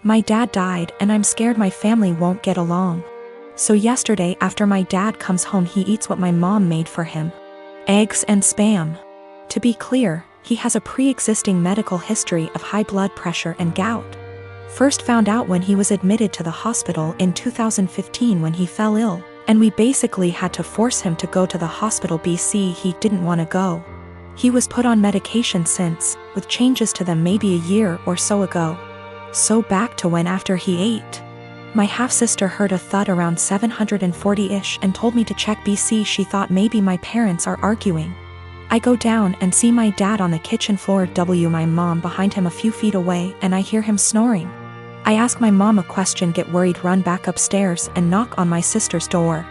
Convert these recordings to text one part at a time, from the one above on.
My dad died and I'm scared my family won't get along. So yesterday after my dad comes home he eats what my mom made for him. Eggs and Spam. To be clear, he has a pre-existing medical history of high blood pressure and gout. First found out when he was admitted to the hospital in 2015 when he fell ill, and we basically had to force him to go to the hospital BC he didn't want to go. He was put on medication since, with changes to them maybe a year or so ago. So back to when after he ate. My half-sister heard a thud around 740-ish and told me to check BC. She thought maybe my parents are arguing. I go down and see my dad on the kitchen floor my mom behind him a few feet away and I hear him snoring. I ask my mom a question, get worried, run back upstairs and knock on my sister's door.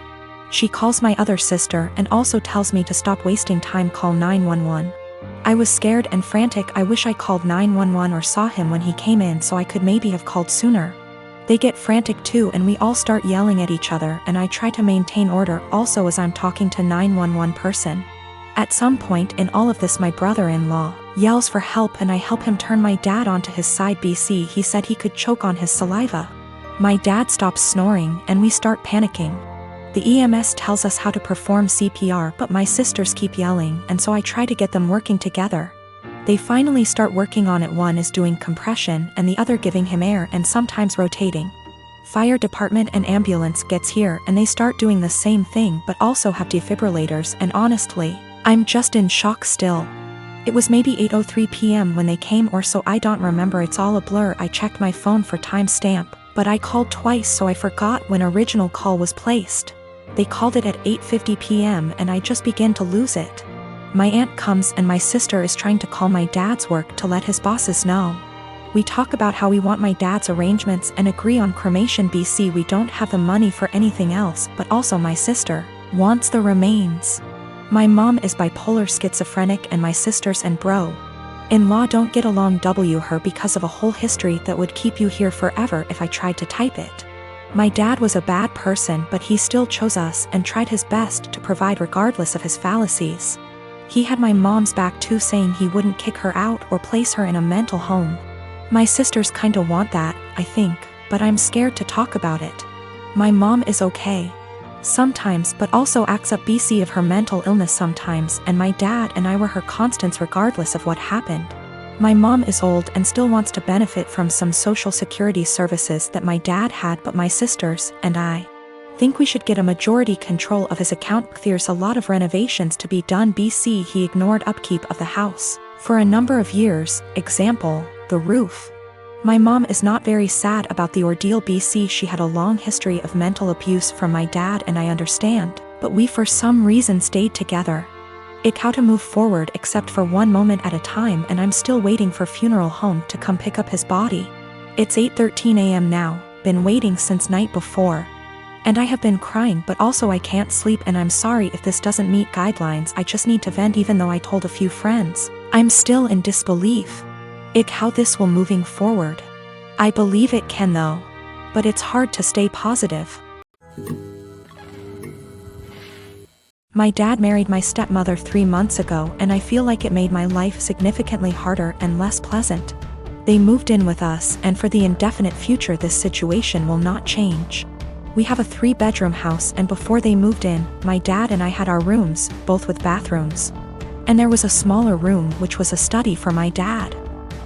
She calls my other sister and also tells me to stop wasting time, call 911. I was scared and frantic. I wish I called 911 or saw him when he came in so I could maybe have called sooner. They get frantic too and we all start yelling at each other and I try to maintain order also as I'm talking to 911 person. At some point in all of this my brother-in-law yells for help and I help him turn my dad onto his side. BC he said he could choke on his saliva. My dad stops snoring and we start panicking. The EMS tells us how to perform CPR but my sisters keep yelling and so I try to get them working together. They finally start working on it. One is doing compression and the other giving him air and sometimes rotating. Fire department and ambulance gets here and they start doing the same thing but also have defibrillators and honestly, I'm just in shock still. It was maybe 8:03 p.m. when they came or so, I don't remember, it's all a blur. I checked my phone for timestamp, but I called twice so I forgot when original call was placed. They called it at 8:50 p.m. and I just began to lose it. My aunt comes and my sister is trying to call my dad's work to let his bosses know. We talk about how we want my dad's arrangements and agree on cremation. BC we don't have the money for anything else but also my sister wants the remains. My mom is bipolar schizophrenic and my sisters and bro-in-law don't get along. Her because of a whole history that would keep you here forever if I tried to type it. My dad was a bad person but he still chose us and tried his best to provide regardless of his fallacies. He had my mom's back too, saying he wouldn't kick her out or place her in a mental home. My sisters kinda want that, I think, but I'm scared to talk about it. My mom is okay sometimes but also acts up BC of her mental illness sometimes, and my dad and I were her constants regardless of what happened. My mom is old and still wants to benefit from some social security services that my dad had, but my sisters and I think we should get a majority control of his account. There's a lot of renovations to be done. BC he ignored upkeep of the house for a number of years, example, the roof. My mom is not very sad about the ordeal. BC she had a long history of mental abuse from my dad and I understand, but we for some reason stayed together. It how to move forward except for one moment at a time and I'm still waiting for funeral home to come pick up his body. It's 8:13 a.m. now, been waiting since night before. And I have been crying but also I can't sleep and I'm sorry if this doesn't meet guidelines. I just need to vent even though I told a few friends. I'm still in disbelief. How this will moving forward. I believe it can though. But it's hard to stay positive. My dad married my stepmother 3 months ago and I feel like it made my life significantly harder and less pleasant. They moved in with us and for the indefinite future this situation will not change. We have a 3-bedroom house and before they moved in, my dad and I had our rooms, both with bathrooms. And there was a smaller room which was a study for my dad.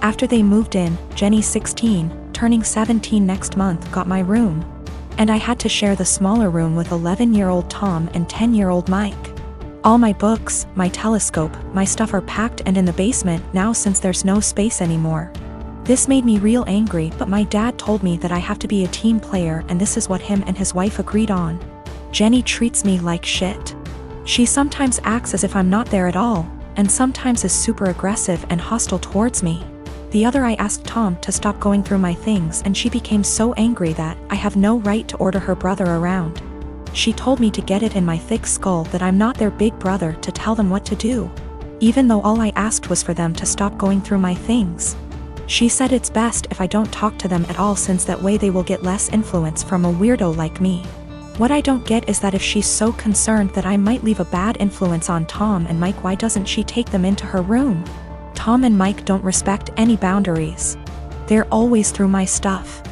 After they moved in, Jenny 16, turning 17 next month, got my room. And I had to share the smaller room with 11-year-old Tom and 10-year-old Mike. All my books, my telescope, my stuff are packed and in the basement now since there's no space anymore. This made me real angry, but my dad told me that I have to be a team player and this is what him and his wife agreed on. Jenny treats me like shit. She sometimes acts as if I'm not there at all, and sometimes is super aggressive and hostile towards me. The other I asked Tom to stop going through my things and she became so angry that I have no right to order her brother around. She told me to get it in my thick skull that I'm not their big brother to tell them what to do. Even though all I asked was for them to stop going through my things. She said it's best if I don't talk to them at all since that way they will get less influence from a weirdo like me. What I don't get is that if she's so concerned that I might leave a bad influence on Tom and Mike, why doesn't she take them into her room? Tom and Mike don't respect any boundaries. They're always through my stuff.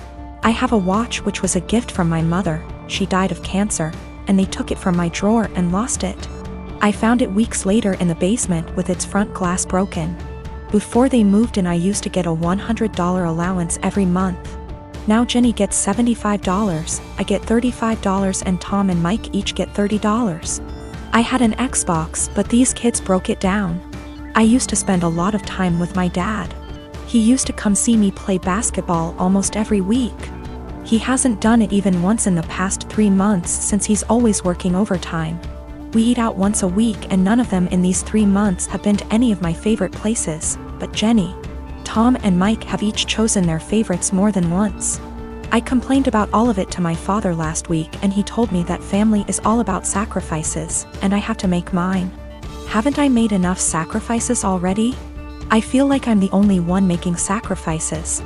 I have a watch which was a gift from my mother. She died of cancer, and they took it from my drawer and lost it. I found it weeks later in the basement with its front glass broken. Before they moved in, I used to get a $100 allowance every month. Now Jenny gets $75, I get $35, and Tom and Mike each get $30. I had an Xbox, but these kids broke it down. I used to spend a lot of time with my dad. He used to come see me play basketball almost every week. He hasn't done it even once in the past 3 months since he's always working overtime. We eat out once a week, and none of them in these 3 months have been to any of my favorite places, but Jenny, Tom, and Mike have each chosen their favorites more than once. I complained about all of it to my father last week, and he told me that family is all about sacrifices, and I have to make mine. Haven't I made enough sacrifices already? I feel like I'm the only one making sacrifices.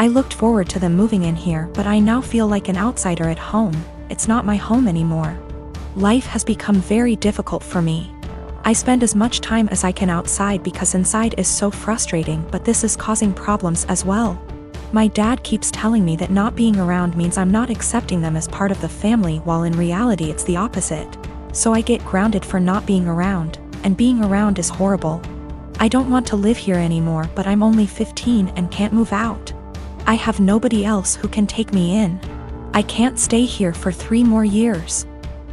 I looked forward to them moving in here, but I now feel like an outsider at home. It's not my home anymore. Life has become very difficult for me. I spend as much time as I can outside because inside is so frustrating, but this is causing problems as well. My dad keeps telling me that not being around means I'm not accepting them as part of the family, while in reality it's the opposite. So I get grounded for not being around, and being around is horrible. I don't want to live here anymore, but I'm only 15 and can't move out. I have nobody else who can take me in. I can't stay here for 3 more years.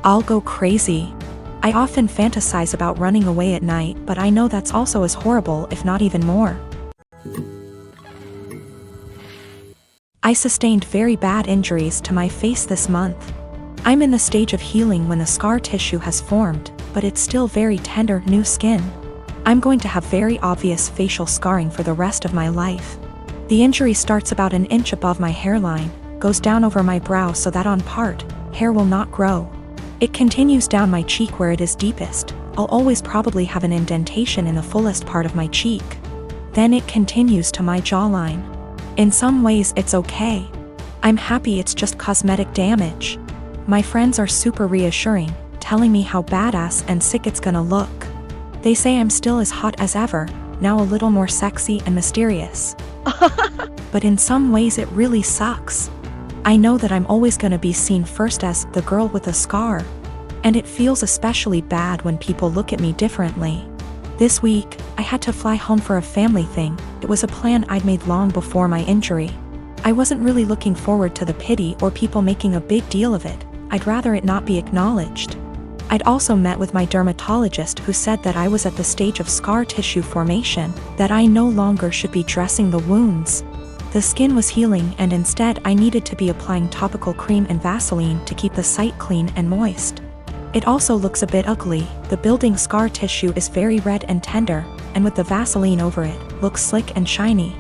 I'll go crazy. I often fantasize about running away at night, but I know that's also as horrible, if not even more. I sustained very bad injuries to my face this month. I'm in the stage of healing when the scar tissue has formed, but it's still very tender, new skin. I'm going to have very obvious facial scarring for the rest of my life. The injury starts about 1 inch above my hairline, goes down over my brow so that on part, hair will not grow. It continues down my cheek where it is deepest. I'll always probably have an indentation in the fullest part of my cheek. Then it continues to my jawline. In some ways it's okay. I'm happy it's just cosmetic damage. My friends are super reassuring, telling me how badass and sick it's gonna look. They say I'm still as hot as ever, now a little more sexy and mysterious. But in some ways it really sucks. I know that I'm always gonna be seen first as the girl with a scar. And it feels especially bad when people look at me differently. This week, I had to fly home for a family thing. It was a plan I'd made long before my injury. I wasn't really looking forward to the pity or people making a big deal of it. I'd rather it not be acknowledged. I'd also met with my dermatologist, who said that I was at the stage of scar tissue formation, that I no longer should be dressing the wounds. The skin was healing, and instead I needed to be applying topical cream and Vaseline to keep the site clean and moist. It also looks a bit ugly. The building scar tissue is very red and tender, and with the Vaseline over it, looks slick and shiny.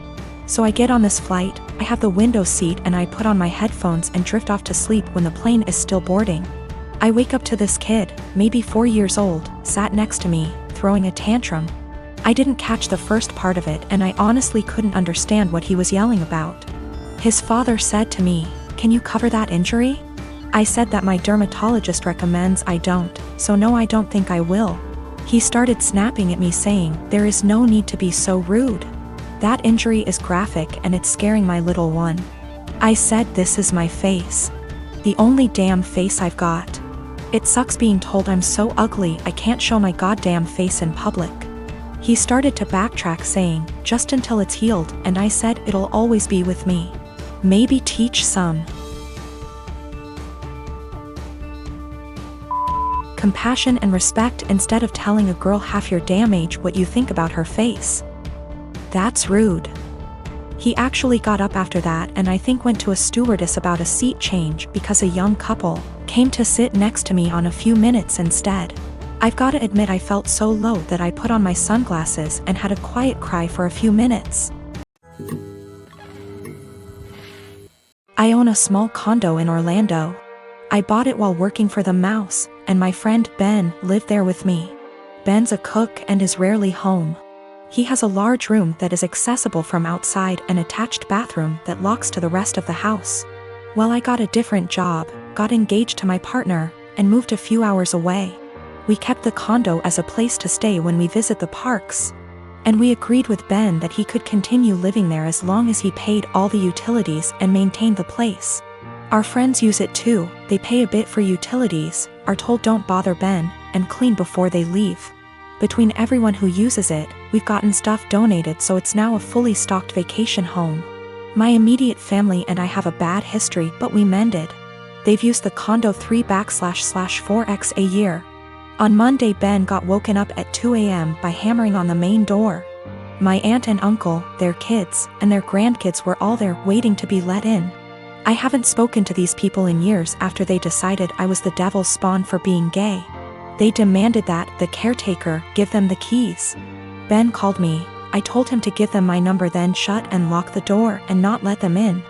So I get on this flight, I have the window seat, and I put on my headphones and drift off to sleep when the plane is still boarding. I wake up to this kid, maybe 4 years old, sat next to me, throwing a tantrum. I didn't catch the first part of it, and I honestly couldn't understand what he was yelling about. His father said to me, "Can you cover that injury?" I said that my dermatologist recommends I don't, so no, I don't think I will. He started snapping at me saying, "There is no need to be so rude. That injury is graphic and it's scaring my little one." I said, "This is my face. The only damn face I've got. It sucks being told I'm so ugly I can't show my goddamn face in public." He started to backtrack saying, "Just until it's healed," and I said, "It'll always be with me. Maybe teach some compassion and respect instead of telling a girl half your damn age what you think about her face. That's rude." He actually got up after that and I think went to a stewardess about a seat change because a young couple came to sit next to me on a few minutes instead. I've gotta admit, I felt so low that I put on my sunglasses and had a quiet cry for a few minutes. I own a small condo in Orlando. I bought it while working for the Mouse, and my friend Ben lived there with me. Ben's a cook and is rarely home. He has a large room that is accessible from outside, an attached bathroom that locks to the rest of the house. Well, I got a different job, got engaged to my partner, and moved a few hours away. We kept the condo as a place to stay when we visit the parks. And we agreed with Ben that he could continue living there as long as he paid all the utilities and maintained the place. Our friends use it too, they pay a bit for utilities, are told don't bother Ben, and clean before they leave. Between everyone who uses it, we've gotten stuff donated, so it's now a fully stocked vacation home. My immediate family and I have a bad history, but we mended. They've used the condo 3//4x a year. On Monday, Ben got woken up at 2 a.m. by hammering on the main door. My aunt and uncle, their kids, and their grandkids were all there waiting to be let in. I haven't spoken to these people in years after they decided I was the devil's spawn for being gay. They demanded that the caretaker give them the keys. Ben called me. I told him to give them my number, then shut and lock the door and not let them in.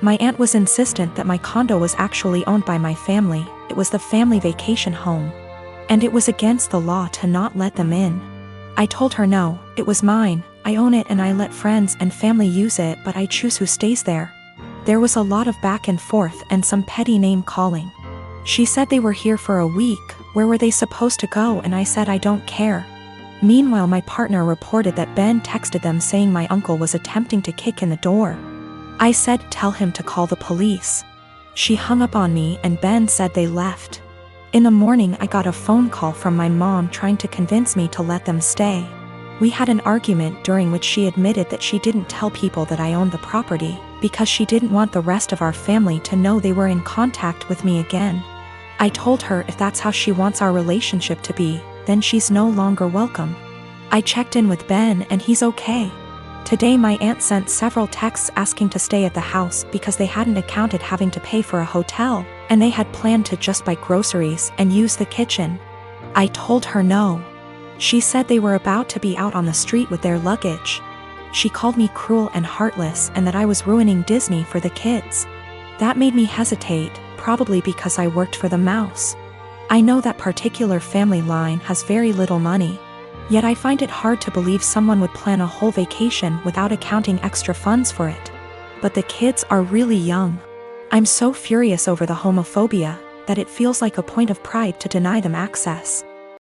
My aunt was insistent that my condo was actually owned by my family. It was the family vacation home. And it was against the law to not let them in. I told her no, it was mine, I own it and I let friends and family use it, but I choose who stays there. There was a lot of back and forth and some petty name calling. She said they were here for a week, where were they supposed to go, and I said I don't care. Meanwhile, my partner reported that Ben texted them saying my uncle was attempting to kick in the door. I said tell him to call the police. She hung up on me and Ben said they left. In the morning I got a phone call from my mom trying to convince me to let them stay. We had an argument during which she admitted that she didn't tell people that I owned the property, because she didn't want the rest of our family to know they were in contact with me again. I told her if that's how she wants our relationship to be, then she's no longer welcome. I checked in with Ben and he's okay. Today my aunt sent several texts asking to stay at the house because they hadn't accounted having to pay for a hotel, and they had planned to just buy groceries and use the kitchen. I told her no. She said they were about to be out on the street with their luggage. She called me cruel and heartless and that I was ruining Disney for the kids. That made me hesitate, probably because I worked for the mouse. I know that particular family line has very little money. Yet I find it hard to believe someone would plan a whole vacation without accounting extra funds for it. But the kids are really young. I'm so furious over the homophobia that it feels like a point of pride to deny them access.